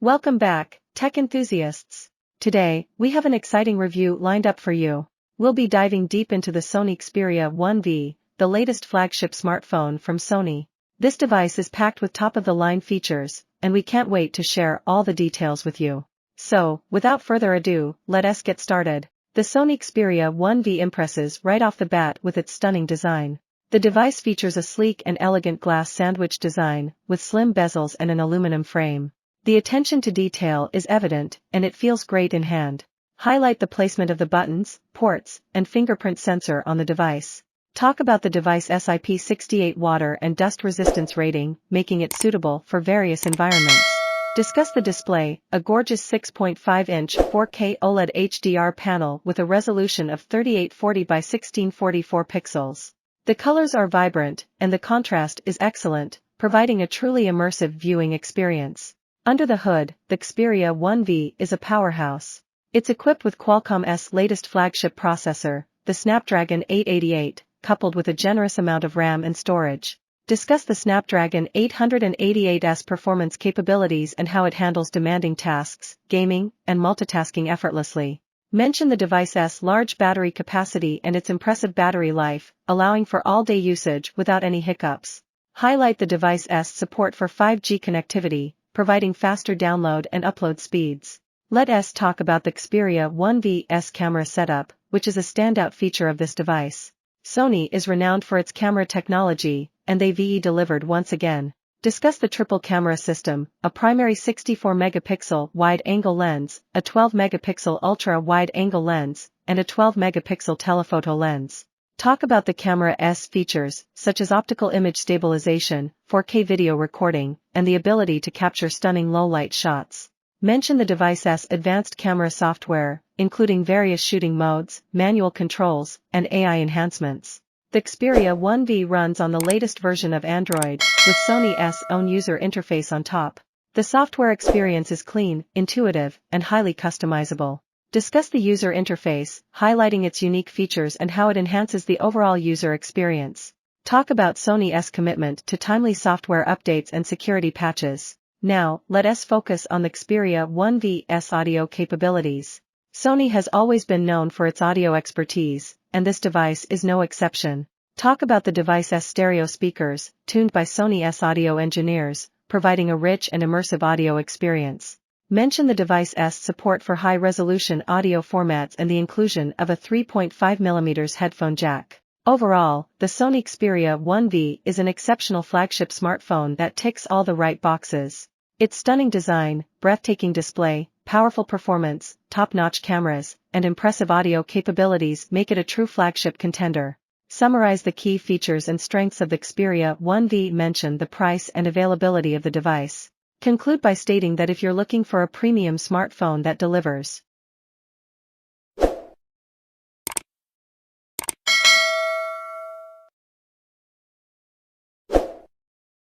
Welcome back, tech enthusiasts. Today, we have an exciting review lined up for you. We'll be diving deep into the Sony Xperia 1V, the latest flagship smartphone from Sony. This device is packed with top-of-the-line features, and we can't wait to share all the details with you. So, without further ado, let us get started. The Sony Xperia 1V impresses right off the bat with its stunning design. The device features a sleek and elegant glass sandwich design, with slim bezels and an aluminum frame. The attention to detail is evident, and it feels great in hand. Highlight the placement of the buttons, ports, and fingerprint sensor on the device. Talk about the device's IP68 water and dust resistance rating, making it suitable for various environments. Discuss the display, a gorgeous 6.5-inch 4K OLED HDR panel with a resolution of 3840 by 1644 pixels. The colors are vibrant, and the contrast is excellent, providing a truly immersive viewing experience. Under the hood, the Xperia 1V is a powerhouse. It's equipped with Qualcomm's latest flagship processor, the Snapdragon 888, coupled with a generous amount of RAM and storage. Discuss the Snapdragon 888's performance capabilities and how it handles demanding tasks, gaming, and multitasking effortlessly. Mention the device's large battery capacity and its impressive battery life, allowing for all-day usage without any hiccups. Highlight the device's support for 5G connectivity, providing faster download and upload speeds. Let us talk about the Xperia 1V's camera setup, which is a standout feature of this device. Sony is renowned for its camera technology, and they've delivered once again. Discuss the triple camera system, a primary 64-megapixel wide-angle lens, a 12-megapixel ultra-wide-angle lens, and a 12-megapixel telephoto lens. Talk about the camera's features, such as optical image stabilization, 4K video recording, and the ability to capture stunning low-light shots. Mention the device's advanced camera software, including various shooting modes, manual controls, and AI enhancements. The Xperia 1V runs on the latest version of Android, with Sony's own user interface on top. The software experience is clean, intuitive, and highly customizable. Discuss the user interface, highlighting its unique features and how it enhances the overall user experience. Talk about Sony's commitment to timely software updates and security patches. Now, let us focus on the Xperia 1V's audio capabilities. Sony has always been known for its audio expertise, and this device is no exception. Talk about the device's stereo speakers, tuned by Sony's audio engineers, providing a rich and immersive audio experience. Mention the device's support for high-resolution audio formats and the inclusion of a 3.5mm headphone jack. Overall, the Sony Xperia 1V is an exceptional flagship smartphone that ticks all the right boxes. Its stunning design, breathtaking display, powerful performance, top-notch cameras, and impressive audio capabilities make it a true flagship contender. Summarize the key features and strengths of the Xperia 1V. Mention the price and availability of the device. Conclude by stating that if you're looking for a premium smartphone that delivers,